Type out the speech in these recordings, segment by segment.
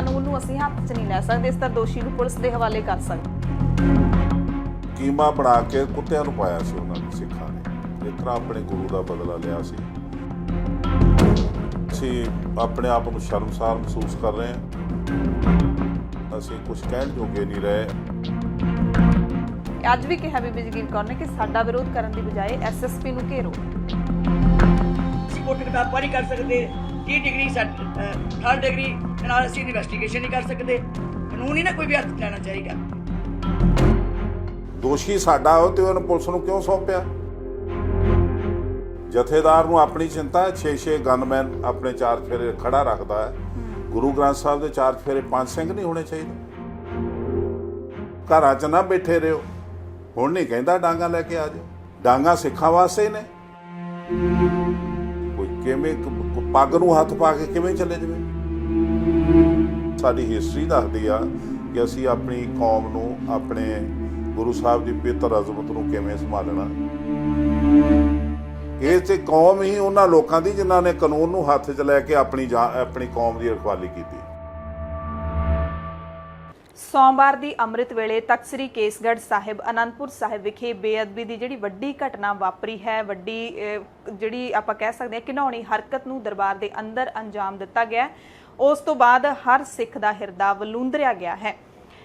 ਕਾਨੂੰਨ ਨੂੰ ਅਸੀਂ ਹੱਥ 'ਚ ਨਹੀਂ ਲੈ ਸਕਦੇ, ਇਸ ਤਰ੍ਹਾਂ ਦੋਸ਼ੀ ਨੂੰ ਪੁਲਿਸ ਦੇ ਹਵਾਲੇ ਕਰ ਸਕਦੇ। ਕੀਮਾ ਬਣਾ ਕੇ ਕੁੱਤਿਆਂ ਨੂੰ ਪਾਇਆ ਸੀ ਉਹਨਾਂ ਨੇ, ਸਿੱਖਾਂ ਨੇ ਇਸ ਤਰ੍ਹਾਂ ਆਪਣੇ ਗੁਰੂ ਦਾ ਬਦਲਾ ਲਿਆ ਸੀ। ਅਸੀਂ ਆਪਣੇ ਆਪ ਨੂੰ ਸ਼ਰਮਸਾਰ ਮਹਿਸੂਸ ਕਰ ਰਹੇ ਹਾਂ, ਅਸੀਂ ਕੁਝ ਕਹਿਣ ਜੋਗੇ ਨਹੀਂ ਰਹੇ। ਅੱਜ ਵੀ ਕਿਹਾ ਬੀਬੀ ਜਗੀਰ ਕੌਰ ਨੇ ਕਿ ਸਾਡਾ ਵਿਰੋਧ ਕਰਨ ਦੀ ਬਜਾਏ ਐਸਐਸਪੀ ਨੂੰ ਘੇਰੋ। ਅਸੀਂ ਕੋਰਟ ਕਿਤਾਬਾਂ ਨਹੀਂ ਕਰ ਸਕਦੇ, 30 ਡਿਗਰੀ 3rd ਡਿਗਰੀ ਨਾਲ ਅਸੀਂ ਇਨਵੈਸਟੀਗੇਸ਼ਨ ਨਹੀਂ ਕਰ ਸਕਦੇ। ਕਾਨੂੰਨ ਹੀ ਨਾ ਕੋਈ ਵੀ ਹੱਥ ਲੈਣਾ ਚਾਹੀਦਾ। ਦੋਸ਼ੀ ਸਾਡਾ ਹੋ ਤੇ ਉਹਨੂੰ ਪੁਲਿਸ ਨੂੰ ਕਿਉਂ ਸੌਂਪਿਆ? ਜਥੇਦਾਰ ਨੂੰ ਆਪਣੀ ਚਿੰਤਾ ਹੈ, 6-6 ਗਨਮੈਨ ਆਪਣੇ ਚਾਰ ਫੇਰੇ ਖੜਾ ਰੱਖਦਾ ਹੈ। ਗੁਰੂ ਗ੍ਰੰਥ ਸਾਹਿਬ ਦੇ ਚਾਰ ਫੇਰੇ 5 ਸਿੰਘ ਨਹੀਂ ਹੋਣੇ ਚਾਹੀਦੇ? ਘਰਾਂ 'ਚ ਨਾ ਬੈਠੇ ਰਹੋ। ਹੁਣ ਨਹੀਂ ਕਹਿੰਦਾ ਡਾਂਗਾ ਲੈ ਕੇ ਆ ਜਾਓ, ਡਾਂਗਾ ਸਿੱਖਾਂ ਵਾਸਤੇ ਨੇ। ਕੋਈ ਕਿਵੇਂ ਪੱਗ ਨੂੰ ਹੱਥ ਪਾ ਕੇ ਕਿਵੇਂ ਚੱਲੇ ਜਾਵੇ? ਸਾਡੀ ਹਿਸਟਰੀ ਦੱਸਦੀ ਆ ਕਿ ਅਸੀਂ ਆਪਣੀ ਕੌਮ ਨੂੰ, ਆਪਣੇ ਗੁਰੂ ਸਾਹਿਬ ਦੀ ਪਵਿੱਤਰ ਅਜ਼ਮਤ ਨੂੰ ਕਿਵੇਂ ਸੰਭਾਲਣਾ। ਇਹ ਤੇ ਕੌਮ ਹੀ ਉਹਨਾਂ ਲੋਕਾਂ ਦੀ ਜਿਨ੍ਹਾਂ ਨੇ ਕਾਨੂੰਨ ਨੂੰ ਹੱਥ 'ਚ ਲੈ ਕੇ ਆਪਣੀ ਕੌਮ ਦੀ ਰਖਵਾਲੀ ਕੀਤੀ। ਸੋਮਵਾਰ ਦੀ ਅੰਮ੍ਰਿਤ ਵੇਲੇ ਤਖ਼ਤ ਸ੍ਰੀ ਕੇਸਗੜ੍ਹ ਸਾਹਿਬ ਅਨੰਦਪੁਰ ਸਾਹਿਬ ਵਿਖੇ ਬੇਅਦਬੀ ਦੀ ਜਿਹੜੀ ਵੱਡੀ ਘਟਨਾ ਵਾਪਰੀ ਹੈ, ਵੱਡੀ ਜਿਹੜੀ ਆਪਾਂ ਕਹਿ ਸਕਦੇ ਹਾਂ ਘਿਨਾਉਣੀ ਹਰਕਤ ਨੂੰ ਦਰਬਾਰ ਦੇ ਅੰਦਰ ਅੰਜਾਮ ਦਿੱਤਾ ਗਿਆ। ਉਸ ਤੋਂ ਬਾਅਦ ਹਰ ਸਿੱਖ ਦਾ ਹਿਰਦਾ ਵਲੂੰਦਰਿਆ ਗਿਆ ਹੈ।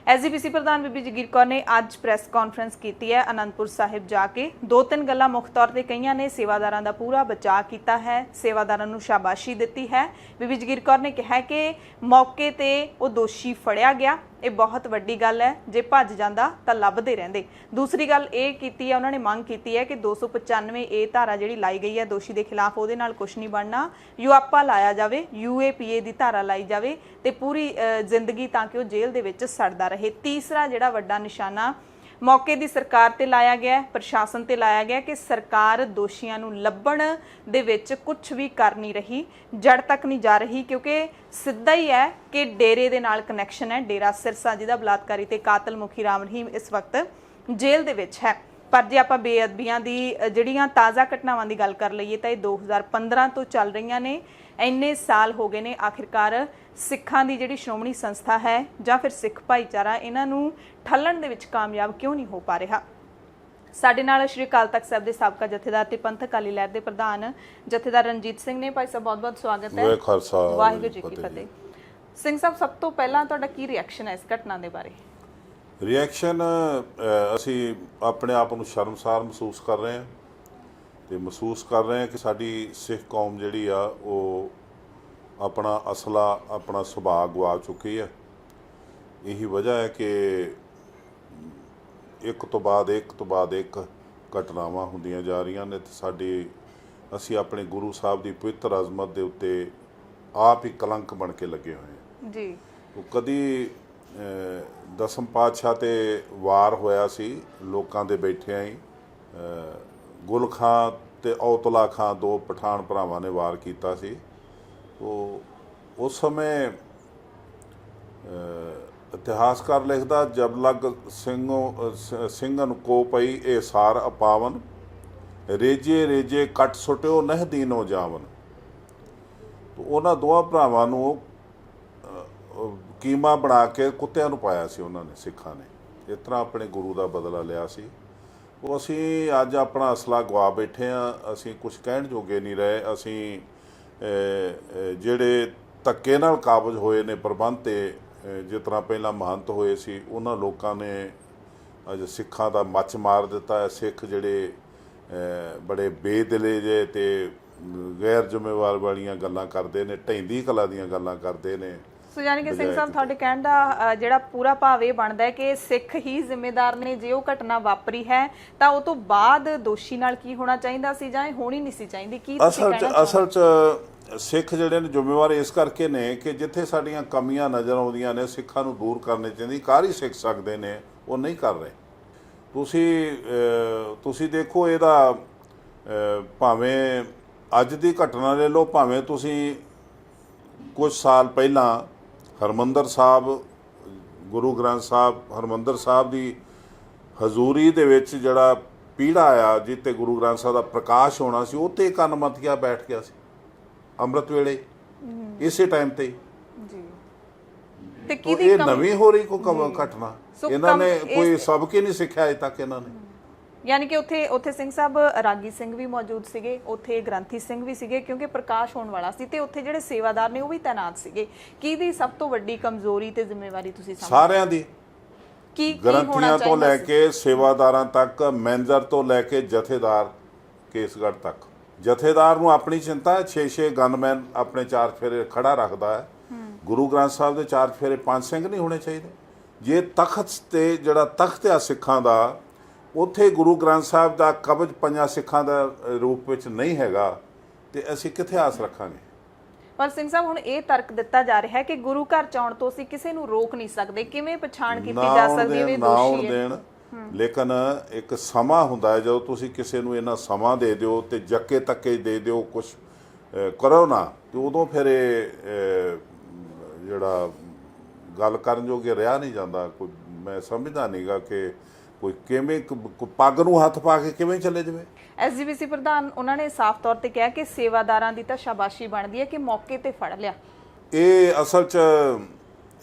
ਐਸਜੀਪੀਸੀ ਪ੍ਰਧਾਨ ਬੀਬੀ ਜਗੀਰ ਕੌਰ ਨੇ ਅੱਜ ਪ੍ਰੈਸ ਕਾਨਫਰੰਸ ਕੀਤੀ ਹੈ ਅਨੰਦਪੁਰ ਸਾਹਿਬ ਜਾ ਕੇ। 2-3 ਗੱਲਾਂ ਮੁੱਖ ਤੌਰ ਤੇ ਕਈਆਂ ਨੇ ਸੇਵਾਦਾਰਾਂ ਦਾ ਪੂਰਾ ਬਚਾਅ ਕੀਤਾ ਹੈ, ਸੇਵਾਦਾਰਾਂ ਨੂੰ ਸ਼ਾਬਾਸ਼ੀ ਦਿੱਤੀ ਹੈ। ਬੀਬੀ ਜਗੀਰ ਕੌਰ ਨੇ ਕਿਹਾ ਕਿ ਮੌਕੇ ਤੇ ਉਹ ਦੋਸ਼ੀ ਫੜਿਆ ਗਿਆ, ਇਹ ਬਹੁਤ ਵੱਡੀ ਗੱਲ ਹੈ। ਜੇ ਭੱਜ ਜਾਂਦਾ ਤਾਂ ਲੱਭਦੇ ਰਹਿੰਦੇ। ਦੂਸਰੀ ਗੱਲ ਇਹ ਕੀਤੀ ਹੈ, ਉਹਨਾਂ ਨੇ ਮੰਗ ਕੀਤੀ ਹੈ ਕਿ 295 ਏ ਧਾਰਾ ਜਿਹੜੀ ਲਾਈ ਗਈ ਹੈ ਦੋਸ਼ੀ ਦੇ ਖਿਲਾਫ, ਉਹਦੇ ਨਾਲ ਕੁਝ ਨਹੀਂ ਬਣਨਾ, ਯੂਆਪਾ ਲਾਇਆ ਜਾਵੇ, UAPA ਦੀ ਧਾਰਾ ਲਾਈ ਜਾਵੇ ਤੇ ਪੂਰੀ ਜ਼ਿੰਦਗੀ ਤਾਂ ਕਿ ਉਹ ਜੇਲ੍ਹ ਦੇ ਵਿੱਚ ਸੜਦਾ ਰਹੇ। ਤੀਸਰਾ ਜਿਹੜਾ ਵੱਡਾ ਨਿਸ਼ਾਨਾ ਮੌਕੇ ਦੀ ਸਰਕਾਰ ਤੇ ਲਾਇਆ ਗਿਆ, ਪ੍ਰਸ਼ਾਸਨ ਤੇ ਲਾਇਆ ਗਿਆ ਕਿ ਸਰਕਾਰ ਦੋਸ਼ੀਆਂ ਨੂੰ ਲੱਭਣ ਦੇ ਵਿੱਚ ਕੁਝ ਵੀ ਕਰ ਨਹੀਂ ਰਹੀ, ਜੜ ਤੱਕ ਨਹੀਂ ਜਾ ਰਹੀ, ਕਿਉਂਕਿ ਸਿੱਧਾ ਹੀ ਹੈ ਕਿ ਡੇਰੇ ਦੇ ਨਾਲ ਕਨੈਕਸ਼ਨ ਹੈ। ਡੇਰਾ ਸਿਰਸਾ ਜਿਹਦਾ ਬਲਾਤਕਾਰੀ ਤੇ ਕਾਤਲ ਮੁਖੀ ਰਾਮ ਰਹੀਮ ਇਸ ਵਕਤ ਜੇਲ੍ਹ ਦੇ ਵਿੱਚ ਹੈ। ਪਰ ਜੇ ਆਪਾਂ ਬੇਅਦਬੀਆਂ ਦੀ ਜਿਹੜੀਆਂ ਤਾਜ਼ਾ ਘਟਨਾਵਾਂ ਦੀ ਗੱਲ ਕਰ ਲਈਏ ਤਾਂ ਇਹ 2015 ਤੋਂ ਚੱਲ ਰਹੀਆਂ ਨੇ। ਇੰਨੇ ਸਾਲ ਹੋ ਗਏ ਨੇ, ਆਖਿਰਕਾਰ ਸਿੱਖਾਂ ਦੀ ਜਿਹੜੀ ਸ਼੍ਰੋਮਣੀ ਸੰਸਥਾ ਹੈ ਜਾਂ ਫਿਰ ਸਿੱਖ ਭਾਈਚਾਰਾ ਇਹਨਾਂ ਨੂੰ ਠੱਲਣ ਦੇ ਵਿੱਚ ਕਾਮਯਾਬ ਕਿਉਂ ਨਹੀਂ ਹੋ ਪਾ ਰਿਹਾ? ਸਾਡੇ ਨਾਲ ਸ਼੍ਰੀ ਅਕਾਲ ਤਖਤ ਸਾਹਿਬ ਦੇ ਸਾਬਕਾ ਜਥੇਦਾਰ ਤੇ ਪੰਥਕ ਅਕਾਲੀ ਲਹਿਰ ਦੇ ਪ੍ਰਧਾਨ ਜਥੇਦਾਰ ਰਣਜੀਤ ਸਿੰਘ ਨੇ। ਭਾਈ ਸਾਹਿਬ ਬਹੁਤ ਬਹੁਤ ਸਵਾਗਤ ਹੈ। ਵਾਹਿਗੁਰੂ ਜੀ ਕੀ ਫਤਿਹ। ਸਿੰਘ ਸਾਹਿਬ, ਸਭ ਤੋਂ ਪਹਿਲਾਂ ਤੁਹਾਡਾ ਕੀ ਰਿਐਕਸ਼ਨ ਹੈ ਇਸ ਘਟਨਾ ਦੇ ਬਾਰੇ? ਰਿਐਕਸ਼ਨ, ਅਸੀਂ ਆਪਣੇ ਆਪ ਨੂੰ ਸ਼ਰਮਸਾਰ ਮਹਿਸੂਸ ਕਰ ਰਹੇ ਹਾਂ ਤੇ ਮਹਿਸੂਸ ਕਰ ਰਹੇ ਹਾਂ ਕਿ ਸਾਡੀ ਸਿੱਖ ਕੌਮ ਜਿਹੜੀ ਆ ਉਹ ਆਪਣਾ ਅਸਲਾ, ਆਪਣਾ ਸੁਭਾਅ ਗਵਾ ਚੁੱਕੀ ਹੈ। ਇਹੀ ਵਜ੍ਹਾ ਹੈ ਕਿ ਇੱਕ ਤੋਂ ਬਾਅਦ ਇੱਕ ਘਟਨਾਵਾਂ ਹੁੰਦੀਆਂ ਜਾ ਰਹੀਆਂ ਨੇ ਤੇ ਅਸੀਂ ਆਪਣੇ ਗੁਰੂ ਸਾਹਿਬ ਦੀ ਪਵਿੱਤਰ ਅਜ਼ਮਤ ਦੇ ਉੱਤੇ ਆਪ ਹੀ ਕਲੰਕ ਬਣ ਕੇ ਲੱਗੇ ਹੋਏ ਹਾਂ ਜੀ। ਉਹ ਕਦੀ ਦਸਮ ਪਾਤਸ਼ਾਹ ਤੇ ਵਾਰ ਹੋਇਆ ਸੀ, ਲੋਕਾਂ ਦੇ ਬੈਠਿਆਂ ਹੀ ਗੁਲ ਖਾਂ ਤੇ ਔਤਲਾ ਖਾਂ, 2 ਪਠਾਨ ਭਰਾਵਾਂ ਨੇ ਵਾਰ ਕੀਤਾ ਸੀ। ਉਸ ਸਮੇਂ ਇਤਿਹਾਸਕਾਰ ਲਿਖਦਾ, ਜਬ ਲਗ ਸਿੰਘਨ ਕੋ ਪਈ ਇਹ ਸਾਰ ਅਪਾਵਨ, ਰੇਜੇ ਰੇਜੇ ਕੱਟ ਸੁਟਿਓ ਨਹ ਦੀਨੋ ਜਾਵਨ। ਉਹਨਾਂ ਦੋਵਾਂ ਭਰਾਵਾਂ ਨੂੰ ਕੀਮਾ ਬਣਾ ਕੇ ਕੁੱਤਿਆਂ ਨੂੰ ਪਾਇਆ ਸੀ ਉਹਨਾਂ ਨੇ, ਸਿੱਖਾਂ ਨੇ। ਇਸ ਤਰ੍ਹਾਂ ਆਪਣੇ ਗੁਰੂ ਦਾ ਬਦਲਾ ਲਿਆ ਸੀ। ਉਹ ਅਸੀਂ ਅੱਜ ਆਪਣਾ ਅਸਲਾ ਗਵਾ ਬੈਠੇ ਹਾਂ, ਅਸੀਂ ਕੁਝ ਕਹਿਣ ਜੋਗੇ ਨਹੀਂ ਰਹੇ। ਅਸੀਂ ਜਿਹੜੇ ਧੱਕੇ ਨਾਲ ਕਾਬਜ਼ ਹੋਏ ਨੇ ਪ੍ਰਬੰਧ ਤੇ, ਜਿਸ ਤਰ੍ਹਾਂ ਪਹਿਲਾਂ ਮਹੰਤ ਹੋਏ ਸੀ, ਉਹਨਾਂ ਲੋਕਾਂ ਨੇ ਅੱਜ ਸਿੱਖਾਂ ਦਾ ਮੱਚ ਮਾਰ ਦਿੱਤਾ ਹੈ। ਸਿੱਖ ਜਿਹੜੇ ਬੜੇ ਬੇਦਿਲੇ ਜੇ ਤੇ ਗੈਰ ਜ਼ਿੰਮੇਵਾਰ ਵਾਲੀਆਂ ਗੱਲਾਂ ਕਰਦੇ ਨੇ, ਢਹਿੰਦੀ ਕਲਾ ਦੀਆਂ ਗੱਲਾਂ ਕਰਦੇ ਨੇ। ਸੋ ਯਾਨੀ ਕਿ ਸਿੰਘ ਸਾਹਿਬ, ਤੁਹਾਡੇ ਕਹਿਣ ਦਾ ਜਿਹੜਾ ਪੂਰਾ ਭਾਵ ਇਹ ਬਣਦਾ ਹੈ ਕਿ ਸਿੱਖ ਹੀ ਜ਼ਿੰਮੇਦਾਰ ਨੇ। ਜੇ ਉਹ ਘਟਨਾ ਵਾਪਰੀ ਹੈ ਤਾਂ ਉਹ ਤੋਂ ਬਾਅਦ ਦੋਸ਼ੀ ਨਾਲ ਕੀ ਹੋਣਾ ਚਾਹੀਦਾ ਸੀ ਜਾਂ ਇਹ ਹੋਣੀ ਨਹੀਂ ਸੀ ਚਾਹੀਦੀ? ਕੀ ਅਸਲ 'ਚ ਸਿੱਖ ਜਿਹੜੇ ਨੇ ਜ਼ਿੰਮੇਵਾਰ ਇਸ ਕਰਕੇ ਨੇ ਕਿ ਜਿੱਥੇ ਸਾਡੀਆਂ ਕਮੀਆਂ ਨਜ਼ਰ ਆਉਂਦੀਆਂ ਨੇ, ਸਿੱਖਾਂ ਨੂੰ ਦੂਰ ਕਰਨੇ ਚਾਹੀਦੀ। ਕਰ ਹੀ ਸਿੱਖ ਸਕਦੇ ਨੇ, ਉਹ ਨਹੀਂ ਕਰ ਰਹੇ। ਤੁਸੀਂ ਦੇਖੋ, ਇਹਦਾ ਭਾਵੇਂ ਅੱਜ ਦੀ ਘਟਨਾ ਲੈ ਲਓ, ਭਾਵੇਂ ਤੁਸੀਂ ਕੁਝ ਸਾਲ ਪਹਿਲਾਂ ਹਰਿਮੰਦਰ ਸਾਹਿਬ, ਗੁਰੂ ਗ੍ਰੰਥ ਸਾਹਿਬ ਹਰਿਮੰਦਰ ਸਾਹਿਬ ਦੀ ਹਜ਼ੂਰੀ ਦੇ ਵਿੱਚ ਜਿਹੜਾ ਪੀੜਾ ਆਇਆ, ਜਿੱਤੇ ਗੁਰੂ ਗ੍ਰੰਥ ਸਾਹਿਬ ਦਾ ਪ੍ਰਕਾਸ਼ ਹੋਣਾ ਸੀ, ਉਹ 'ਤੇ ਕੰਨਮਤੀਆ ਬੈਠ ਗਿਆ ਸੀ ਅੰਮ੍ਰਿਤ ਵੇਲੇ, ਇਸੇ ਟਾਈਮ 'ਤੇ। ਤੇ तो ਕਿਹਦੀ ये नवी हो रही को घटना सो इन्होंने कम- कोई इस- सबक ही नहीं सीखा अजे तक इन्होंने। ਯਾਨੀ ਕਿ ਉੱਥੇ ਸਿੰਘ ਸਾਹਿਬ ਰਾਗੀ ਸਿੰਘ ਵੀ ਮੌਜੂਦ ਸੀਗੇ, ਉੱਥੇ ਗ੍ਰੰਥੀ ਸਿੰਘ ਵੀ ਸੀਗੇ, ਕਿਉਂਕਿ ਪ੍ਰਕਾਸ਼ ਹੋਣ ਵਾਲਾ ਸੀ, ਤੇ ਉੱਥੇ ਜਿਹੜੇ ਸੇਵਾਦਾਰ ਨੇ ਉਹ ਵੀ ਤਾਇਨਾਤ ਸੀਗੇ। ਕਿਹਦੀ ਸਭ ਤੋਂ ਵੱਡੀ ਕਮਜ਼ੋਰੀ ਤੇ ਜ਼ਿੰਮੇਵਾਰੀ ਤੁਸੀਂ ਸਮਝਦੇ? ਸਾਰਿਆਂ ਦੀ, ਕੀ ਗ੍ਰੰਥੀਆਂ ਤੋਂ ਲੈ ਕੇ ਸੇਵਾਦਾਰਾਂ ਤੱਕ, ਮੈਨੇਜਰ ਤੋਂ ਲੈ ਕੇ ਜਥੇਦਾਰ ਕੇਸਗੜ੍ਹ ਤੱਕ। ਜਥੇਦਾਰ ਨੂੰ ਆਪਣੀ ਚਿੰਤਾ ਹੈ, 6-6 ਗਨਮੈਨ ਆਪਣੇ ਚਾਰ ਫੇਰੇ ਖੜਾ ਰੱਖਦਾ ਹੈ। ਗੁਰੂ ਗ੍ਰੰਥ ਸਾਹਿਬ ਦੇ ਚਾਰ ਫੇਰੇ 5 ਸਿੰਘ ਨਹੀਂ ਹੋਣੇ ਚਾਹੀਦੇ? ਜੇ ਤਖਤ ਤੇ ਜਿਹੜਾ ਤਖਤ ਆ ਸਿੱਖਾਂ ਦਾ, ਉੱਥੇ ਗੁਰੂ ਗ੍ਰੰਥ ਸਾਹਿਬ ਦਾ ਕਬਜ਼ 5 ਸਿੱਖਾਂ ਦਾ ਰੂਪ ਵਿੱਚ ਨਹੀਂ ਹੈਗਾ, ਤੇ ਅਸੀਂ ਕਿੱਥੇ ਆਸ ਰੱਖਾਂਗੇ? ਪਰ ਸਿੰਘ ਸਾਹਿਬ ਹੁਣ ਇਹ ਤਰਕ ਦਿੱਤਾ ਜਾ ਰਿਹਾ ਹੈ ਕਿ ਗੁਰੂ ਘਰ ਚ ਆਉਣ ਤੋਂ ਅਸੀਂ ਕਿਸੇ ਨੂੰ ਰੋਕ ਨਹੀਂ ਸਕਦੇ। ਕਿਵੇਂ ਪਛਾਣ ਕੀਤੀ ਜਾ ਸਕਦੀ ਹੈ ਵੀ ਦੋਸ਼ੀ ਹੈ? ਲੇਕਿਨ ਇੱਕ ਸਮਾਂ ਹੁੰਦਾ ਹੈ, ਜਦੋਂ ਤੁਸੀਂ ਕਿਸੇ ਨੂੰ ਇਹਨਾਂ ਸਮਾਂ ਦੇ ਦਿਓ ਤੇ ਜੱਕੇ ਤੱਕੇ ਦੇ ਦਿਓ, ਕੁਝ ਕਰੋ ਨਾ, ਤੇ ਉਦੋਂ ਫਿਰ ਇਹ ਜਿਹੜਾ ਗੱਲ ਕਰਨ ਜੋਗੇ ਰਿਹਾ ਨਹੀਂ ਜਾਂਦਾ। ਕੋਈ ਮੈਂ ਸਮਝਦਾ ਨਹੀਂਗਾ ਕਿ ਕੋਈ ਕਿਵੇਂ ਪੱਗ ਨੂੰ ਹੱਥ ਪਾ ਕੇ ਕਿਵੇਂ ਚੱਲੇ ਜਾਵੇ। ਐਸਜੀਪੀਸੀ ਪ੍ਰਧਾਨ ਉਹਨਾਂ ਨੇ ਸਾਫ਼ ਤੌਰ ਤੇ ਕਿਹਾ ਕਿ ਸੇਵਾਦਾਰਾਂ ਦੀ ਤਾਂ ਸ਼ਾਬਾਸ਼ੀ ਬਣਦੀ ਹੈ ਕਿ ਮੌਕੇ ਤੇ ਫੜ ਲਿਆ। ਇਹ ਅਸਲ 'ਚ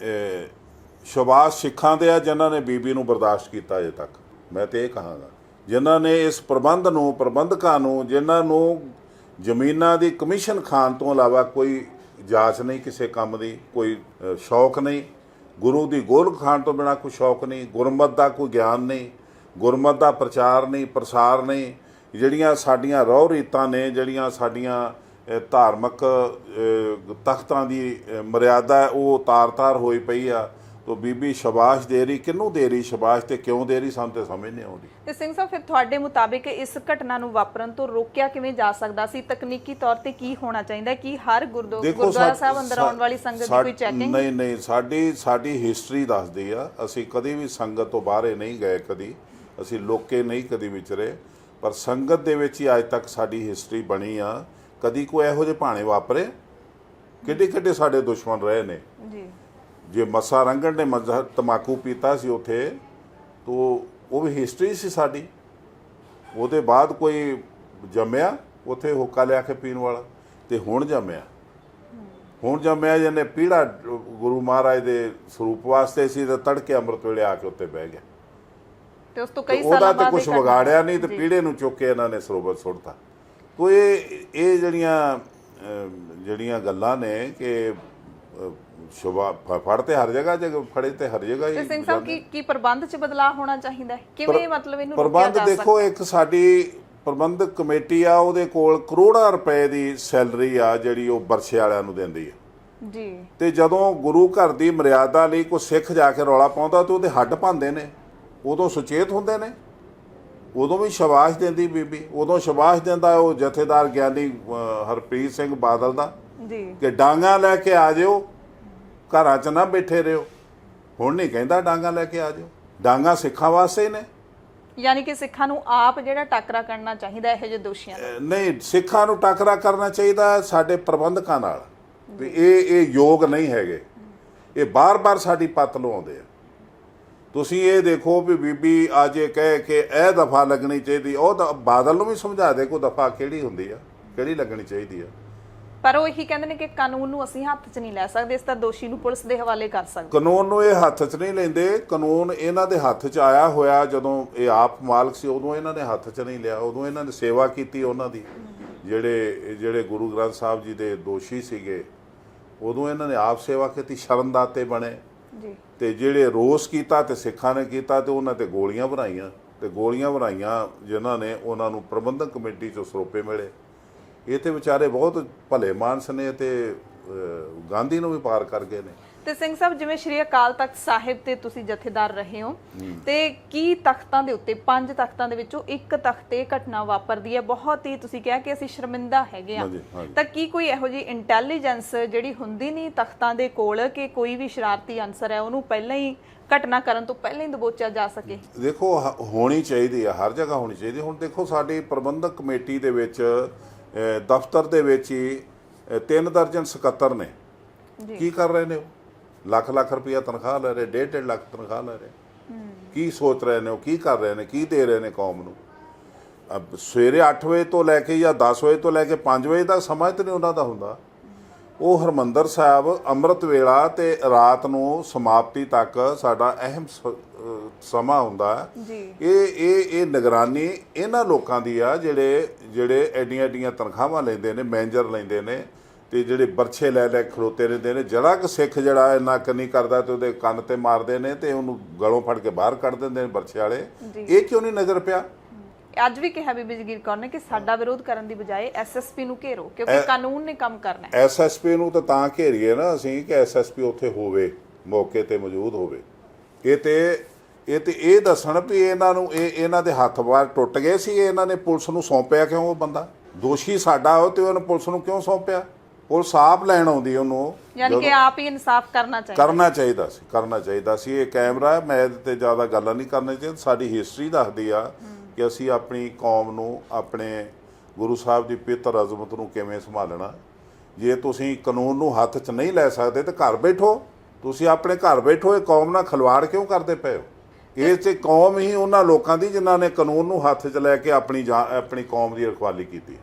ਸ਼ਾਬਾਸ਼ ਸਿੱਖਾਂ ਦੇ ਆ ਜਿਨ੍ਹਾਂ ਨੇ ਬੀਬੀ ਨੂੰ ਬਰਦਾਸ਼ਤ ਕੀਤਾ ਅਜੇ ਤੱਕ। ਮੈਂ ਤੇ ਇਹ ਕਹਾਂਗਾ, ਜਿਨ੍ਹਾਂ ਨੇ ਇਸ ਪ੍ਰਬੰਧ ਨੂੰ, ਪ੍ਰਬੰਧਕਾਂ ਨੂੰ, ਜਿਨ੍ਹਾਂ ਨੂੰ ਜ਼ਮੀਨਾਂ ਦੀ ਕਮਿਸ਼ਨ ਖਾਣ ਤੋਂ ਇਲਾਵਾ ਕੋਈ ਜਾਂਚ ਨਹੀਂ ਕਿਸੇ ਕੰਮ ਦੀ, ਕੋਈ ਸ਼ੌਕ ਨਹੀਂ, ਗੁਰੂ ਦੀ ਗੋਲਕ ਖਾਣ ਤੋਂ ਬਿਨਾਂ ਕੋਈ ਸ਼ੌਕ ਨਹੀਂ, ਗੁਰਮਤਿ ਦਾ ਕੋਈ ਗਿਆਨ ਨਹੀਂ, ਗੁਰਮਤਿ ਦਾ ਪ੍ਰਚਾਰ ਨਹੀਂ, ਪ੍ਰਸਾਰ ਨਹੀਂ, ਜਿਹੜੀਆਂ ਸਾਡੀਆਂ ਰਹੁ ਰੀਤਾਂ ਨੇ, ਜਿਹੜੀਆਂ ਸਾਡੀਆਂ ਧਾਰਮਿਕ ਤਖਤਾਂ ਦੀ ਮਰਿਆਦਾ ਉਹ ਤਾਰ-ਤਾਰ ਹੋਈ ਪਈ ਆ। ਤੋ ਬੀਬੀ ਸ਼ਾਬਾਸ਼ ਦੇ ਰਹੀ, ਕਿਹਨੂੰ ਦੇ ਰਹੀ ਸ਼ਾਬਾਸ਼ ਤੇ ਕਿਉਂ ਦੇ ਰਹੀ, ਸਾਨੂੰ ਤੇ ਸਮਝ ਨਹੀਂ ਆਉਂਦੀ। ਤੇ ਸਿੰਘ ਸਾਹਿਬ ਫਿਰ ਤੁਹਾਡੇ ਮੁਤਾਬਿਕ ਇਸ ਘਟਨਾ ਨੂੰ ਵਾਪਰਨ ਤੋਂ ਰੋਕਿਆ ਕਿਵੇਂ ਜਾ ਸਕਦਾ ਸੀ? ਤਕਨੀਕੀ ਤੌਰ ਤੇ ਕੀ ਹੋਣਾ ਚਾਹੀਦਾ? ਕਿ ਹਰ ਗੁਰਦੁਆਰਾ ਸਾਹਿਬ ਅੰਦਰ ਆਉਣ ਵਾਲੀ ਸੰਗਤ ਦੀ ਕੋਈ ਚੈਕਿੰਗ? ਨਹੀਂ, ਸਾਡੀ ਹਿਸਟਰੀ ਦੱਸਦੀ ਆ, ਅਸੀਂ ਕਦੀ ਵੀ ਸੰਗਤ ਤੋਂ ਬਾਹਰ ਨਹੀਂ ਗਏ, ਕਦੀ ਅਸੀਂ ਲੋਕੇ ਨਹੀਂ ਕਦੀ ਵਿਚਰੇ, ਪਰ ਸੰਗਤ ਦੇ ਵਿੱਚ ਹੀ ਅੱਜ ਤੱਕ ਸਾਡੀ ਹਿਸਟਰੀ ਬਣੀ ਆ। ਕਦੀ ਕੋਈ ਇਹੋ ਜਿਹੇ ਭਾਣੇ ਵਾਪਰੇ? ਕਿੱਡੇ ਸਾਡੇ ਦੁਸ਼ਮਣ ਰਹੇ ਨੇ ਜੀ। ਜੇ ਮੱਸਾ ਰੰਗੜ ਨੇ ਤਮਾਕੂ ਪੀਤਾ ਸੀ ਉੱਥੇ, ਤੋ ਉਹ ਵੀ ਹਿਸਟਰੀ ਸੀ ਸਾਡੀ। ਉਹਦੇ ਬਾਅਦ ਕੋਈ ਜੰਮਿਆ ਉੱਥੇ ਹੁੱਕਾ ਲਿਆ ਕੇ ਪੀਣ ਵਾਲਾ, ਤੇ ਹੁਣ ਜੰਮਿਆ ਜਿਹਨੇ ਪੀੜਾ ਗੁਰੂ ਮਹਾਰਾਜ ਦੇ ਸਰੂਪ ਵਾਸਤੇ ਸੀ, ਤੇ ਤੜਕੇ ਅੰਮ੍ਰਿਤ ਵੇਲੇ ਆ ਕੇ ਉੱਤੇ ਬਹਿ ਗਿਆ, ਤੇ ਉਸ ਤੋਂ ਕਈ ਉਹਦਾ ਸਾਲਾਂ ਤੇ ਬਾਅਦ ਕੁਝ ਵਿਗਾੜਿਆ ਨਹੀਂ, ਤੇ ਪੀੜੇ ਨੂੰ ਚੁੱਕ ਕੇ ਇਹਨਾਂ ਨੇ ਸਰੋਵਰ ਸੁੱਟਤਾ। ਤੋ ਇਹ ਜਿਹੜੀਆਂ ਗੱਲਾਂ ਨੇ ਕਿ ਫੜ ਤੇ ਹਰ ਜਗ੍ਹਾ, ਜੇ ਫੜੇ ਤੇ ਹਰ ਜਗ੍ਹਾ ਹੀ। ਸਿੰਘ ਸਾਹਿਬ ਕੀ ਪ੍ਰਬੰਧ 'ਚ ਬਦਲਾਅ ਹੋਣਾ ਚਾਹੀਦਾ ਹੈ? ਕਿਵੇਂ ਮਤਲਬ ਇਹਨੂੰ ਪ੍ਰਬੰਧ ਦੇਖੋ, ਇੱਕ ਸਾਡੀ ਪ੍ਰਬੰਧਕ ਕਮੇਟੀ ਆ, ਉਹਦੇ ਕੋਲ ਕਰੋੜਾਂ ਰੁਪਏ ਦੀ ਸੈਲਰੀ ਆ ਜਿਹੜੀ ਉਹ ਬਰਛੇ ਵਾਲਿਆਂ ਨੂੰ ਦਿੰਦੀ ਆ ਜੀ। ਤੇ ਜਦੋਂ ਗੁਰੂ ਘਰ ਦੀ ਮਰਿਆਦਾ ਲਈ ਕੋਈ ਸਿੱਖ ਜਾ ਕੇ ਰੌਲਾ ਪਾਉਂਦਾ ਤੇ ਉਹਦੇ ਹੱਡ ਭੰਨਦੇ ਨੇ, ਉਦੋਂ ਸੁਚੇਤ ਹੁੰਦੇ ਨੇ, ਉਦੋਂ ਵੀ ਸ਼ਾਬਾਸ਼ ਦਿੰਦੀ ਬੀਬੀ, ਉਦੋਂ ਸ਼ਾਬਾਸ਼ ਦਿੰਦਾ ਉਹ ਜਥੇਦਾਰ ਗਿਆਨੀ ਹਰਪ੍ਰੀਤ ਸਿੰਘ ਬਾਦਲ ਦਾ ਜੀ ਕਿ ਡਾਂਗਾ ਲੈ ਕੇ ਆ ਜਿਓ, ਘਰਾਂ 'ਚ ਨਾ ਬੈਠੇ ਰਹੋ। ਹੁਣ ਨਹੀਂ ਕਹਿੰਦਾ ਡਾਂਗਾ ਲੈ ਕੇ ਆ ਜਿਓ, ਡਾਂਗਾ ਸਿੱਖਾਂ ਵਾਸਤੇ ਹੀ ਨੇ। ਯਾਨੀ ਕਿ ਸਿੱਖਾਂ ਨੂੰ ਆਪ ਜਿਹੜਾ ਟਾਕਰਾ ਕਰਨਾ ਚਾਹੀਦਾ ਇਹੋ ਜਿਹੇ ਦੋਸ਼ੀਆਂ ਨਾਲ? ਨਹੀਂ, ਸਿੱਖਾਂ ਨੂੰ ਟਾਕਰਾ ਕਰਨਾ ਚਾਹੀਦਾ ਸਾਡੇ ਪ੍ਰਬੰਧਕਾਂ ਨਾਲ ਵੀ ਇਹ ਯੋਗ ਨਹੀਂ ਹੈਗੇ, ਇਹ ਬਾਰ-ਬਾਰ ਸਾਡੀ ਪੱਤ ਲਵਾਉਂਦੇ ਆ। ਤੁਸੀਂ ਇਹ ਦੇਖੋ ਵੀ ਬੀਬੀ ਅੱਜ ਇਹ ਕਹੇ ਕਿ ਇਹ ਦਫਾ ਲੱਗਣੀ ਚਾਹੀਦੀ, ਉਹ ਬਾਦਲ ਨੂੰ ਵੀ ਸਮਝਾ ਦੇ ਕੋਈ ਦਫਾ ਕਿਹੜੀ ਹੁੰਦੀ ਆ, ਕਿਹੜੀ ਲੱਗਣੀ ਚਾਹੀਦੀ ਆ। ਪਰ ਉਹ ਇਹੀ ਕਹਿੰਦੇ ਨੇ ਕਿ ਕਾਨੂੰਨ ਨੂੰ ਅਸੀਂ ਹੱਥ 'ਚ ਨਹੀਂ ਲੈ ਸਕਦੇ, ਇਸ ਤਾਂ ਦੋਸ਼ੀ ਨੂੰ ਪੁਲਿਸ ਦੇ ਹਵਾਲੇ ਕਰ ਸਕਦੇ। ਕਾਨੂੰਨ ਨੂੰ ਇਹ ਹੱਥ 'ਚ ਨਹੀਂ ਲੈਂਦੇ, ਕਾਨੂੰਨ ਇਹਨਾਂ ਦੇ ਹੱਥ 'ਚ ਆਇਆ ਹੋਇਆ ਜਦੋਂ ਇਹ ਆਪ ਮਾਲਕ ਸੀ, ਉਦੋਂ ਇਹਨਾਂ ਨੇ ਹੱਥ 'ਚ ਨਹੀਂ ਲਿਆ, ਉਦੋਂ ਇਹਨਾਂ ਨੇ ਸੇਵਾ ਕੀਤੀ ਉਹਨਾਂ ਦੀ। ਜਿਹੜੇ ਗੁਰੂ ਗ੍ਰੰਥ ਸਾਹਿਬ ਜੀ ਦੇ ਦੋਸ਼ੀ ਸੀਗੇ, ਉਦੋਂ ਇਹਨਾਂ ਨੇ ਆਪ ਸੇਵਾ ਕੀਤੀ, ਸ਼ਰਨਦਾਤੇ ਬਣੇ ਜੀ। ਤੇ ਜਿਹੜੇ ਰੋਸ ਕੀਤਾ ਤੇ ਸਿੱਖਾਂ ਨੇ ਕੀਤਾ, ਤੇ ਉਹਨਾਂ ਤੇ ਗੋਲੀਆਂ ਬਣਾਈਆਂ ਜਿਨ੍ਹਾਂ ਨੇ ਉਹਨਾਂ ਨੂੰ ਪ੍ਰਬੰਧਕ ਕਮੇਟੀ 'ਚੋਂ ਸਰੋਪੇ ਮਿਲੇ। ਇਹ ਤੇ ਵਿਚਾਰੇ ਬਹੁਤ ਭਲੇ ਮਾਨਸ ਨੇ ਤੇ ਗਾਂਧੀ ਨੂੰ ਵੀ ਪਾਰ ਕਰ ਗਏ ਨੇ। ਤੇ ਸਿੰਘ ਸਾਹਿਬ, ਜਿਵੇਂ ਸ਼੍ਰੀ ਅਕਾਲ ਤਖਤ ਸਾਹਿਬ ਤੇ ਤੁਸੀਂ ਜਥੇਦਾਰ ਰਹੇ ਹੋ, ਤੇ ਕੀ ਤਖਤਾਂ ਦੇ ਉੱਤੇ 5 ਤਖਤਾਂ ਦੇ ਵਿੱਚੋਂ ਇੱਕ ਤਖਤ ਤੇ ਘਟਨਾ ਵਾਪਰਦੀ ਹੈ, ਬਹੁਤ ਹੀ ਤੁਸੀਂ ਕਿਹਾ ਕਿ ਅਸੀਂ ਸ਼ਰਮਿੰਦਾ ਹੈਗੇ ਆ, ਤਾਂ ਕੀ ਕੋਈ ਇਹੋ ਜਿਹੀ ਇੰਟੈਲੀਜੈਂਸ ਜਿਹੜੀ ਹੁੰਦੀ ਨਹੀਂ ਤਖਤਾਂ ਦੇ ਕੋਲ ਕਿ ਕੋਈ ਵੀ ਸ਼ਰਾਰਤੀ ਅਨਸਰ ਹੈ ਉਹਨੂੰ ਪਹਿਲਾਂ ਹੀ ਘਟਨਾ ਕਰਨ ਤੋਂ ਪਹਿਲਾਂ ਹੀ ਦਬੋਚਿਆ ਜਾ ਸਕੇ? ਦੇਖੋ, ਹੋਣੀ ਚਾਹੀਦੀ ਆ, ਹਰ ਜਗ੍ਹਾ ਹੋਣੀ ਚਾਹੀਦੀ। ਹੁਣ ਦੇਖੋ, ਸਾਡੀ ਪ੍ਰਬੰਧਕ ਕਮੇਟੀ ਦੇ ਵਿੱਚ ਦਫ਼ਤਰ ਦੇ ਵਿੱਚ ਹੀ 3 ਦਰਜਨ ਸਕੱਤਰ ਨੇ। ਕੀ ਕਰ ਰਹੇ ਨੇ ਉਹ? ਲੱਖ ਰੁਪਇਆ ਤਨਖਾਹ ਲੈ ਰਹੇ, 1.5 ਲੱਖ ਤਨਖਾਹ ਲੈ ਰਹੇ। ਕੀ ਸੋਚ ਰਹੇ ਨੇ ਉਹ, ਕੀ ਕਰ ਰਹੇ ਨੇ, ਕੀ ਦੇ ਰਹੇ ਨੇ ਕੌਮ ਨੂੰ? ਸਵੇਰੇ 8 ਵਜੇ ਤੋਂ ਲੈ ਕੇ ਜਾਂ 10 ਵਜੇ ਤੋਂ ਲੈ ਕੇ 5 ਵਜੇ ਤੱਕ ਸਮਾਂ ਤੇ ਨਹੀਂ ਉਹਨਾਂ ਦਾ ਹੁੰਦਾ। ਉਹ ਹਰਿਮੰਦਰ ਸਾਹਿਬ ਅੰਮ੍ਰਿਤ ਵੇਲਾ ਤੇ ਰਾਤ ਨੂੰ ਸਮਾਪਤੀ ਤੱਕ ਸਾਡਾ ਅਹਿਮ ਸਮਾਂ ਹੁੰਦਾ ਹੈ। ਜੀ ਇਹ ਨਿਗਰਾਨੀ ਇਹਨਾਂ ਲੋਕਾਂ ਦੀ ਆ ਜਿਹੜੇ ਐਡੀਆਂ ਤਨਖਾਹਾਂ ਲੈਂਦੇ ਨੇ, ਮੈਨੇਜਰ ਲੈਂਦੇ ਨੇ ਤੇ ਜਿਹੜੇ ਬਰਛੇ ਲੈ ਖਲੋਤੇ ਰਹਿੰਦੇ ਨੇ। ਜਰਾ ਕਿ ਸਿੱਖ ਜਿਹੜਾ ਇੰਨਾ ਨਹੀਂ ਕਰਦਾ ਤੇ ਉਹਦੇ ਕੰਨ ਤੇ ਮਾਰਦੇ ਨੇ ਤੇ ਉਹਨੂੰ ਗਲੋਂ ਫੜ ਕੇ ਬਾਹਰ ਕੱਢ ਦਿੰਦੇ ਨੇ ਬਰਛੇ ਵਾਲੇ। ਇਹ ਕਿਉਂ ਨਹੀਂ ਨਜ਼ਰ ਪਿਆ? ਅੱਜ ਵੀ ਕਿਹਾ ਬੀਬੀ ਜਗੀਰ ਕੌਰ ਨੇ ਕਿ ਸਾਡਾ ਵਿਰੋਧ ਕਰਨ ਦੀ ਬਜਾਏ ਐਸਐਸਪੀ ਨੂੰ ਘੇਰੋ, ਕਿਉਂਕਿ ਕਾਨੂੰਨ ਨੇ ਕੰਮ ਕਰਨਾ ਹੈ। ਐਸਐਸਪੀ ਨੂੰ ਤਾਂ ਘੇਰੀਏ ਨਾ ਅਸੀਂ ਕਿ ਐਸਐਸਪੀ ਉੱਥੇ ਹੋਵੇ, ਮੌਕੇ ਤੇ ਮੌਜੂਦ ਹੋਵੇ। ਇਹ ਦੱਸਣ ਵੀ ਇਹਨਾਂ ਦੇ ਹੱਥ ਬਾਹਰ ਟੁੱਟ ਗਏ ਸੀ, ਇਹਨਾਂ ਨੇ ਪੁਲਿਸ ਨੂੰ ਸੌਂਪਿਆ ਕਿਉਂ? ਉਹ ਬੰਦਾ ਦੋਸ਼ੀ ਸਾਡਾ ਹੋ ਤੇ ਉਹਨੇ ਪੁਲਿਸ ਨੂੰ ਕਿਉਂ ਸੌਂਪਿਆ? ਪੁਲਿਸ ਆਪ ਲੈਣ ਆਉਂਦੀ ਉਹਨੂੰ, ਯਾਨੀ ਕਿ ਆਪ ਹੀ ਇਨਸਾਫ ਕਰਨਾ ਚਾਹੀਦਾ ਸੀ। ਇਹ ਕੈਮਰਾ, ਮੈਂ ਇਹਦੇ ਤੇ ਜ਼ਿਆਦਾ ਗੱਲਾਂ ਨਹੀਂ ਕਰਨੀ ਚਾਹੀਦੀ। ਸਾਡੀ ਹਿਸਟਰੀ ਦੱਸਦੀ ਆ ਕਿ ਅਸੀਂ ਆਪਣੀ ਕੌਮ ਨੂੰ, ਆਪਣੇ ਗੁਰੂ ਸਾਹਿਬ ਦੀ ਪਵਿੱਤਰ ਅਜ਼ਮਤ ਨੂੰ ਕਿਵੇਂ ਸੰਭਾਲਣਾ। ਜੇ ਤੁਸੀਂ ਕਾਨੂੰਨ ਨੂੰ ਹੱਥ 'ਚ ਨਹੀਂ ਲੈ ਸਕਦੇ ਤਾਂ ਘਰ ਬੈਠੋ, ਤੁਸੀਂ ਆਪਣੇ ਘਰ ਬੈਠੋ। ਇਹ ਕੌਮ ਨਾਲ ਖਿਲਵਾੜ ਕਿਉਂ ਕਰਦੇ ਪਏ ਹੋ? ਇਹ 'ਚ ਕੌਮ ਹੀ ਉਹਨਾਂ ਲੋਕਾਂ ਦੀ ਜਿਨ੍ਹਾਂ ਨੇ ਕਾਨੂੰਨ ਨੂੰ ਹੱਥ 'ਚ ਲੈ ਕੇ ਆਪਣੀ ਕੌਮ ਦੀ ਰਖਵਾਲੀ ਕੀਤੀ।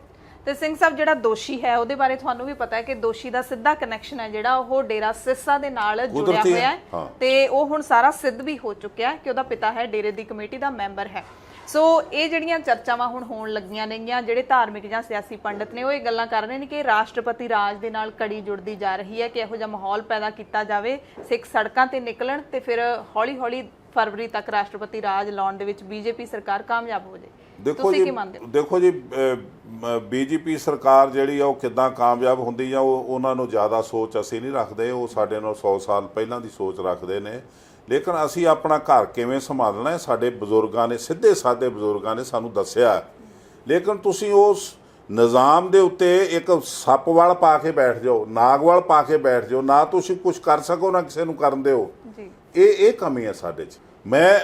ਤੇ ਸਿੰਘ ਸਾਹਿਬ ਜਿਹੜਾ ਦੋਸ਼ੀ ਹੈ ਉਹਦੇ ਬਾਰੇ ਤੁਹਾਨੂੰ ਵੀ ਪਤਾ ਹੈ ਕਿ ਦੋਸ਼ੀ ਦਾ ਸਿੱਧਾ ਕਨੈਕਸ਼ਨ ਹੈ ਜਿਹੜਾ ਉਹ ਡੇਰਾ ਸਿਰਸਾ ਦੇ ਨਾਲ ਜੁੜਿਆ ਹੋਇਆ ਹੈ ਤੇ ਉਹ ਹੁਣ ਸਾਰਾ ਸਿੱਧ ਵੀ ਹੋ ਚੁੱਕਿਆ ਹੈ ਕਿ ਉਹਦਾ ਪਿਤਾ ਹੈ ਡੇਰੇ ਦੀ ਕਮੇਟੀ ਦਾ ਮੈਂਬਰ ਹੈ। ਸੋ ਇਹ ਜਿਹੜੀਆਂ ਚਰਚਾਵਾਂ ਹੁਣ ਹੋਣ ਲੱਗੀਆਂ ਨੇਗੀਆਂ, ਜਿਹੜੇ ਧਾਰਮਿਕ ਜਾਂ ਸਿਆਸੀ ਪੰਡਤ ਨੇ ਉਹ ਇਹ ਗੱਲਾਂ ਕਰ ਰਹੇ ਨੇ ਕਿ ਰਾਸ਼ਟਰਪਤੀ ਰਾਜ ਦੇ ਨਾਲ ਕੜੀ ਜੁੜਦੀ ਜਾ ਰਹੀ ਹੈ ਕਿ ਇਹੋ ਜਿਹਾ ਮਾਹੌਲ ਪੈਦਾ ਕੀਤਾ ਜਾਵੇ, ਸਿੱਖ ਸੜਕਾਂ ਤੇ ਨਿਕਲਣ ਤੇ ਫਿਰ ਹੌਲੀ-ਹੌਲੀ ਫਰਵਰੀ ਤੱਕ ਰਾਸ਼ਟਰਪਤੀ ਰਾਜ ਲਾਉਣ ਦੇ ਵਿੱਚ ਬੀਜੇਪੀ ਸਰਕਾਰ ਕਾਮਯਾਬ ਹੋ ਜਾਏ। ਤੁਸੀਂ ਕੀ ਮੰਨਦੇ ਹੋ? ਦੇਖੋ ਜੀ, ਬੀਜੇਪੀ ਸਰਕਾਰ ਜਿਹੜੀ ਆ ਉਹ ਕਿੱਦਾਂ ਕਾਮਯਾਬ ਹੁੰਦੀ ਆ, ਉਹਨਾਂ ਨੂੰ ਜ਼ਿਆਦਾ ਸੋਚ ਅਸੀਂ ਨਹੀਂ ਰੱਖਦੇ। ਉਹ ਸਾਡੇ ਨਾਲ 100 ਸਾਲ ਪਹਿਲਾਂ ਦੀ ਸੋਚ ਰੱਖਦੇ ਨੇ। ਲੇਕਿਨ ਅਸੀਂ ਆਪਣਾ ਘਰ ਕਿਵੇਂ ਸੰਭਾਲਣਾ ਹੈ, ਸਾਡੇ ਬਜ਼ੁਰਗਾਂ ਨੇ, ਸਿੱਧੇ ਸਾਦੇ ਬਜ਼ੁਰਗਾਂ ਨੇ ਸਾਨੂੰ ਦੱਸਿਆ। ਲੇਕਿਨ ਤੁਸੀਂ ਉਸ ਨਿਜ਼ਾਮ ਦੇ ਉੱਤੇ ਇੱਕ ਸੱਪ ਵਾਲ ਪਾ ਕੇ ਬੈਠ ਜਾਓ, ਨਾਗ ਵਾਲ ਪਾ ਕੇ ਬੈਠ ਜਾਓ, ਨਾ ਤੁਸੀਂ ਕੁਝ ਕਰ ਸਕੋ ਨਾ ਕਿਸੇ ਨੂੰ ਕਰਨ ਦਿਓ। ਇਹ ਕਮੀ ਹੈ ਸਾਡੇ 'ਚ।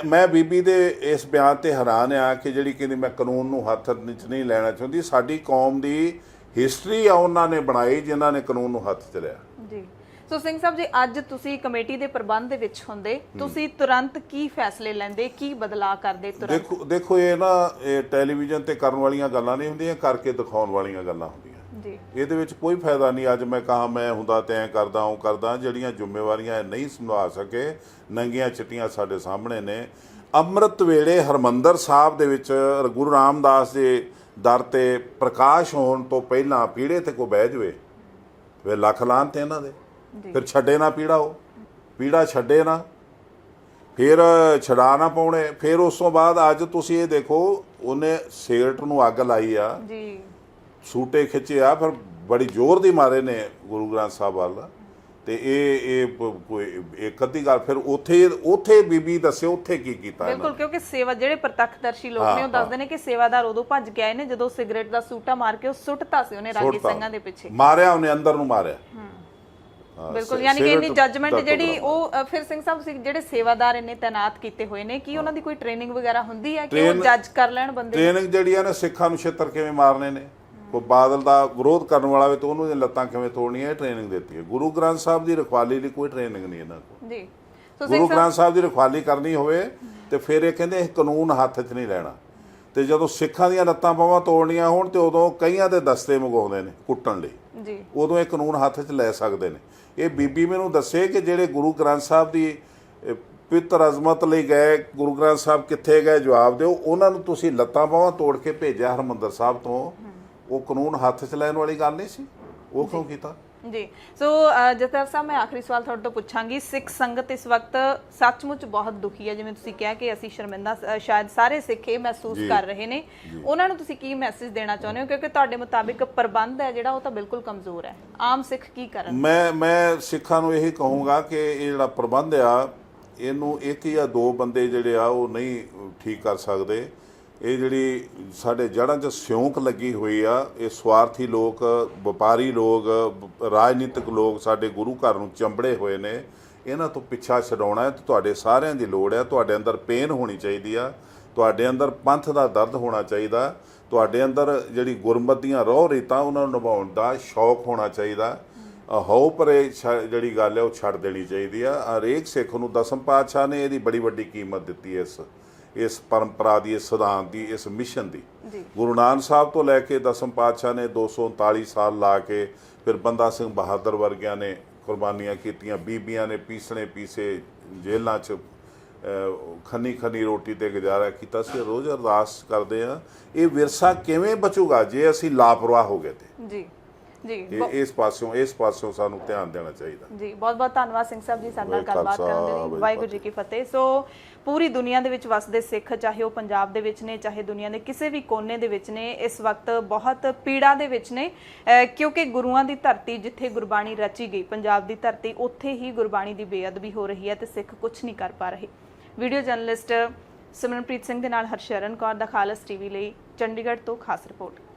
ਮੈਂ ਬੀਬੀ ਦੇ ਇਸ ਬਿਆਨ ਤੇ ਹੈਰਾਨ ਆ ਕਿ ਜਿਹੜੀ ਕਹਿੰਦੀ ਮੈਂ ਕਾਨੂੰਨ ਨੂੰ ਹੱਥ 'ਚ ਨਹੀਂ ਲੈਣਾ ਚਾਹੁੰਦੀ। ਸਾਡੀ ਕੌਮ ਦੀ ਹਿਸਟਰੀ ਆ ਉਹਨਾਂ ਨੇ ਬਣਾਈ ਜਿਨ੍ਹਾਂ ਨੇ ਕਾਨੂੰਨ ਨੂੰ ਹੱਥ 'ਚ ਲਿਆ। ਜੀ ਸੋ ਸਿੰਘ ਸਾਹਿਬ ਜੀ, ਅੱਜ ਤੁਸੀਂ ਕਮੇਟੀ ਦੇ ਪ੍ਰਬੰਧ ਦੇ ਵਿੱਚ ਹੁੰਦੇ, ਤੁਸੀਂ ਤੁਰੰਤ ਕੀ ਫੈਸਲੇ ਲੈਂਦੇ, ਕੀ ਬਦਲਾਅ ਕਰਦੇ ਤੁਰੰਤ? ਦੇਖੋ ਇਹ ਟੈਲੀਵਿਜ਼ਨ ਤੇ ਕਰਨ ਵਾਲੀਆਂ ਗੱਲਾਂ ਨਹੀਂ ਹੁੰਦੀਆਂ, ਕਰਕੇ ਦਿਖਾਉਣ ਵਾਲੀਆਂ ਗੱਲਾਂ ਹੁੰਦੀਆਂ ਜੀ। ਇਹਦੇ ਵਿੱਚ ਕੋਈ ਫਾਇਦਾ ਨਹੀਂ। ਅੱਜ ਮੈਂ ਕਹਾਂ ਮੈਂ ਹੁੰਦਾ ਤੇ ਐਂ ਕਰਦਾ ਉਹ ਕਰਦਾ, ਜਿਹੜੀਆਂ ਜ਼ਿੰਮੇਵਾਰੀਆਂ ਨਹੀਂ ਸੰਭਾਲ ਸਕੇ, ਨੰਗੀਆਂ ਚਿੱਟੀਆਂ ਸਾਡੇ ਸਾਹਮਣੇ ਨੇ। ਅੰਮ੍ਰਿਤ ਵੇਲੇ ਹਰਿਮੰਦਰ ਸਾਹਿਬ ਦੇ ਵਿੱਚ ਗੁਰੂ ਰਾਮਦਾਸ ਦੇ ਦਰ ਤੇ ਪ੍ਰਕਾਸ਼ ਹੋਣ ਤੋਂ ਪਹਿਲਾਂ ਪੀੜੇ ਤੇ ਕੋਈ ਬਹਿ ਜਾਵੇ, ਵੇ ਲੱਖ ਲਾਹਨ ਤੇ ਇਹਨਾਂ ਦੇ। ਫਿਰ ਛੱਡੇ ਨਾ ਪੀੜਾ, ਉਹ ਪੀੜਾ ਛੱਡੇ ਨਾ, ਫਿਰ ਛਡਾ ਨਾ ਪਾਉਣੇ। ਫਿਰ ਉਸ ਤੋਂ ਬਾਅਦ ਅੱਜ ਤੁਸੀਂ ਇਹ ਦੇਖੋ, ਉਹਨੇ ਸਿਗਰਟ ਨੂੰ ਅੱਗ ਲਾਈ ਆ ਜੀ, ਸੂਟੇ ਖਿੱਚੇ ਆ, ਫਿਰ ਬੜੀ ਜ਼ੋਰ ਦੀ ਮਾਰੇ ਨੇ ਗੁਰੂ ਗ੍ਰੰਥ ਸਾਹਿਬ ਵੱਲ। ਤੇ ਇੱਕ ਅੱਧੀ ਗੱਲ ਫਿਰ ਉੱਥੇ ਬੀਬੀ ਦੱਸੇ ਉੱਥੇ ਕੀ ਕੀਤਾ। ਬਿਲਕੁਲ, ਕਿਉਂਕਿ ਸੇਵਾ ਜਿਹੜੇ ਪ੍ਰਤੱਖਦਰਸ਼ੀ ਲੋਕ ਨੇ ਉਹ ਦੱਸਦੇ ਨੇ ਕਿ ਸੇਵਾਦਾਰ ਉਦੋਂ ਭੱਜ ਕੇ ਆਏ ਨੇ ਜਦੋਂ ਸਿਗਰਟ ਦਾ ਸੂਟਾ ਮਾਰ ਕੇ ਉਹ ਸੁੱਟਤਾ ਸੀ ਉਹਨੇ ਰਾਗੀ ਸਿੰਘਾਂ ਦੇ ਪਿੱਛੇ, ਮਾਰਿਆ ਉਹਨੇ, ਅੰਦਰ ਨੂੰ ਮਾਰਿਆ। ਬਿਲਕੁਲ, ਯਾਨੀ ਕਿ ਇੰਨੀ ਜੱਜਮੈਂਟ ਜਿਹੜੀ ਉਹ ਫਿਰ ਸਿੰਘ ਸਾਹਿਬ ਤੁਸੀਂ ਜਿਹੜੇ ਸੇਵਾਦਾਰ ਇੰਨੇ ਤਾਇਨਾਤ ਕੀਤੇ ਹੋਏ ਨੇ, ਕੀ ਉਹਨਾਂ ਦੀ ਕੋਈ ਟ੍ਰੇਨਿੰਗ ਵਗੈਰਾ ਹੁੰਦੀ ਹੈ ਕਿ ਉਹ ਜੱਜ ਕਰ ਲੈਣ ਬੰਦੇ? ਟ੍ਰੇਨਿੰਗ ਜਿਹੜੀਆਂ ਨੇ ਸਿੱਖਾਂ ਨੂੰ ਛਿੱਤਰ ਕਿਵੇਂ ਮਾਰਨੇ ਨੇ, ਕੋਈ ਬਾਦਲ ਦਾ ਵਿਰੋਧ ਕਰਨ ਵਾਲਾ ਵੇ ਤਾਂ ਉਹਨੂੰ ਲੱਤਾਂ ਕਿਵੇਂ ਤੋੜਨੀਆਂ, ਇਹ ਟ੍ਰੇਨਿੰਗ ਦਿੱਤੀ ਹੈ। ਗੁਰੂ ਗ੍ਰੰਥ ਸਾਹਿਬ ਦੀ ਰਖਵਾਲੀ ਲਈ ਕੋਈ ਟ੍ਰੇਨਿੰਗ ਨਹੀਂ ਇਹਨਾਂ ਕੋਲ ਜੀ। ਗੁਰੂ ਗ੍ਰੰਥ ਸਾਹਿਬ ਦੀ ਰਖਵਾਲੀ ਕਰਨੀ ਹੋਵੇ ਤੇ ਫਿਰ ਇਹ ਕਹਿੰਦੇ ਇਹ ਕਾਨੂੰਨ ਹੱਥ 'ਚ ਨਹੀਂ ਲੈਣਾ। ਤੇ ਜਦੋਂ ਸਿੱਖਾਂ ਦੀਆਂ ਲੱਤਾਂ ਬਾਹਾਂ ਤੋੜਨੀਆਂ ਹੋਣ ਤੇ ਉਦੋਂ ਕਈਆਂ ਦੇ ਦਸਤੇ ਮੰਗਾਉਂਦੇ ਨੇ ਕੁੱਟਣ ਲਈ ਜੀ, ਉਦੋਂ ਇਹ ਕਾਨੂੰਨ ਹੱਥ 'ਚ ਲੈ ਸਕਦੇ ਨੇ। ਇਹ ਬੀਬੀ ਮੈਨੂੰ ਦੱਸੇ ਕਿ ਜਿਹੜੇ ਗੁਰੂ ਗ੍ਰੰਥ ਸਾਹਿਬ ਦੀ ਪਵਿੱਤਰ ਅਜ਼ਮਤ ਲਈ ਗਏ, ਗੁਰੂ ਗ੍ਰੰਥ ਸਾਹਿਬ ਕਿੱਥੇ ਗਏ ਜਵਾਬ ਦਿਓ, ਉਹਨਾਂ ਨੂੰ ਤੁਸੀਂ ਲੱਤਾਂ ਬਾਹਾਂ ਤੋੜ ਕੇ ਭੇਜਿਆ ਹਰਿਮੰਦਰ ਸਾਹਿਬ ਤੋਂ, ਉਹ ਕਾਨੂੰਨ ਹੱਥ 'ਚ ਲੈਣ ਵਾਲੀ ਗੱਲ ਨਹੀਂ ਸੀ। ਉਹ ਕਿਉਂ ਕੀਤਾ ਜੀ? ਸੋ ਜਥੇਦਾਰ ਸਾਹਿਬ, ਮੈਂ ਆਖਰੀ ਸਵਾਲ ਤੁਹਾਡੇ ਤੋਂ ਪੁੱਛਾਂਗੀ। ਸਿੱਖ ਸੰਗਤ ਇਸ ਵਕਤ ਸੱਚਮੁੱਚ ਬਹੁਤ ਦੁਖੀ ਹੈ, ਜਿਵੇਂ ਤੁਸੀਂ ਕਿਹਾ ਕਿ ਅਸੀਂ ਸ਼ਰਮਿੰਦਾ, ਸ਼ਾਇਦ ਸਾਰੇ ਸਿੱਖ ਇਹ ਮਹਿਸੂਸ ਕਰ ਰਹੇ ਨੇ। ਉਹਨਾਂ ਨੂੰ ਤੁਸੀਂ ਕੀ ਮੈਸੇਜ ਦੇਣਾ ਚਾਹੁੰਦੇ ਹੋ, ਕਿਉਂਕਿ ਤੁਹਾਡੇ ਮੁਤਾਬਿਕ ਪ੍ਰਬੰਧ ਹੈ ਜਿਹੜਾ ਉਹ ਤਾਂ ਬਿਲਕੁਲ ਕਮਜ਼ੋਰ ਹੈ, ਆਮ ਸਿੱਖ ਕੀ ਕਰਨ? ਮੈਂ ਸਿੱਖਾਂ ਨੂੰ ਇਹੀ ਕਹੂੰਗਾ ਕਿ ਇਹ ਜਿਹੜਾ ਪ੍ਰਬੰਧ ਆ, ਇਹਨੂੰ ਇੱਕ ਜਾਂ ਦੋ ਬੰਦੇ ਜਿਹੜੇ ਆ ਉਹ ਨਹੀਂ ਠੀਕ ਕਰ ਸਕਦੇ। ਇਹ ਜਿਹੜੀ ਸਾਡੇ ਜੜ੍ਹਾਂ 'ਚ ਸਿਉਂਕ ਲੱਗੀ ਹੋਈ ਆ, ਇਹ ਸਵਾਰਥੀ ਲੋਕ, ਵਪਾਰੀ ਲੋਕ, ਰਾਜਨੀਤਿਕ ਲੋਕ ਸਾਡੇ ਗੁਰੂ ਘਰ ਨੂੰ ਚੰਬੜੇ ਹੋਏ ਨੇ। ਇਹਨਾਂ ਤੋਂ ਪਿੱਛਾ ਛਡਾਉਣਾ ਹੈ ਤੇ ਤੁਹਾਡੇ ਸਾਰਿਆਂ ਦੀ ਲੋੜ ਹੈ। ਤੁਹਾਡੇ ਅੰਦਰ ਪੇਨ ਹੋਣੀ ਚਾਹੀਦੀ ਆ, ਤੁਹਾਡੇ ਅੰਦਰ ਪੰਥ ਦਾ ਦਰਦ ਹੋਣਾ ਚਾਹੀਦਾ, ਤੁਹਾਡੇ ਅੰਦਰ ਜਿਹੜੀ ਗੁਰਮਤਿ ਦੀਆਂ ਰਹੁ ਰੀਤਾਂ ਉਹਨਾਂ ਨੂੰ ਨਿਭਾਉਣ ਦਾ ਸ਼ੌਕ ਹੋਣਾ ਚਾਹੀਦਾ। ਹਉ ਪਰੇ ਜਿਹੜੀ ਗੱਲ ਹੈ ਉਹ ਛੱਡ ਦੇਣੀ ਚਾਹੀਦੀ ਆ। ਹਰੇਕ ਸਿੱਖ ਨੂੰ ਦਸਮ ਪਾਤਸ਼ਾਹ ਨੇ ਇਹਦੀ ਬੜੀ ਵੱਡੀ ਕੀਮਤ ਦਿੱਤੀ ਹੈ। ਇਸ ਪਰੰਪਰਾ ਦੀ, ਇਸ ਸਿਧਾਂਤ ਦੀ, ਇਸ ਮਿਸ਼ਨ ਦੀ। ਜੀ ਗੁਰੂ ਨਾਨਕ ਸਾਹਿਬ ਤੋਂ ਲੈ ਕੇ ਦਸਮ ਪਾਤਸ਼ਾਹ ਨੇ 239 ਸਾਲ ਲਾ ਕੇ, ਫਿਰ ਬੰਦਾ ਸਿੰਘ ਬਹਾਦਰ ਵਰਗਿਆਂ ਨੇ ਕੁਰਬਾਨੀਆਂ ਕੀਤੀਆਂ, ਬੀਬੀਆਂ ਨੇ ਪੀਸੇ ਜੇਲ੍ਹਾਂ 'ਚ ਖੰਨੀ ਰੋਟੀ ਤੇ ਗੁਜ਼ਾਰਾ ਕੀਤਾ ਸੀ। ਰੋਜ਼ ਅਰਦਾਸ ਕਰਦੇ ਆ ਇਹ ਵਿਰਸਾ ਕਿਵੇਂ ਬਚੂਗਾ ਜੇ ਅਸੀਂ ਲਾਪਰਵਾਹ ਹੋ ਗਏ ਤੇ। ਜੀ ਜੀ ਇਸ ਪਾਸਿਓਂ ਸਾਨੂੰ ਧਿਆਨ ਦੇਣਾ ਚਾਹੀਦਾ। ਜੀ ਬਹੁਤ ਬਹੁਤ ਧੰਨਵਾਦ ਸਿੰਘ ਸਾਹਿਬ ਜੀ ਸਾਡੇ ਨਾਲ ਵਾਹਿਗੁਰੂ ਗੱਲਬਾਤ ਕਰਨ ਦੇ ਲਈ। ਖਾਲਸਾ, ਵਾਹਿਗੁਰੂ ਜੀ ਕੀ ਫਤਿਹ। ਸੋ ਪੂਰੀ ਦੁਨੀਆ ਦੇ ਵਿੱਚ ਵਸਦੇ ਸਿੱਖ, ਚਾਹੇ ਉਹ ਪੰਜਾਬ ਦੇ ਵਿੱਚ ਨੇ, ਚਾਹੇ ਦੁਨੀਆ ਦੇ ਕਿਸੇ ਵੀ ਕੋਨੇ ਦੇ ਵਿੱਚ ਨੇ, ਇਸ ਵਕਤ ਬਹੁਤ ਪੀੜਾ ਦੇ ਵਿੱਚ ਨੇ, ਕਿਉਂਕਿ ਗੁਰੂਆਂ ਦੀ ਧਰਤੀ ਜਿੱਥੇ ਗੁਰਬਾਣੀ ਰਚੀ ਗਈ, ਪੰਜਾਬ ਦੀ ਧਰਤੀ, ਉੱਥੇ ਹੀ ਗੁਰਬਾਣੀ ਦੀ ਬੇਅਦਬੀ ਹੋ ਰਹੀ ਹੈ ਤੇ ਸਿੱਖ ਕੁਝ ਨਹੀਂ ਕਰ ਪਾ ਰਹੇ। ਵੀਡੀਓ ਜਰਨਲਿਸਟ ਸਿਮਰਨਪ੍ਰੀਤ ਸਿੰਘ ਦੇ ਨਾਲ ਹਰਸ਼ਰਨ ਕੌਰ ਦਾ ਖਾਲਸ ਟੀਵੀ ਲਈ ਚੰਡੀਗੜ੍ਹ ਤੋਂ ਖਾਸ ਰਿਪੋਰਟ।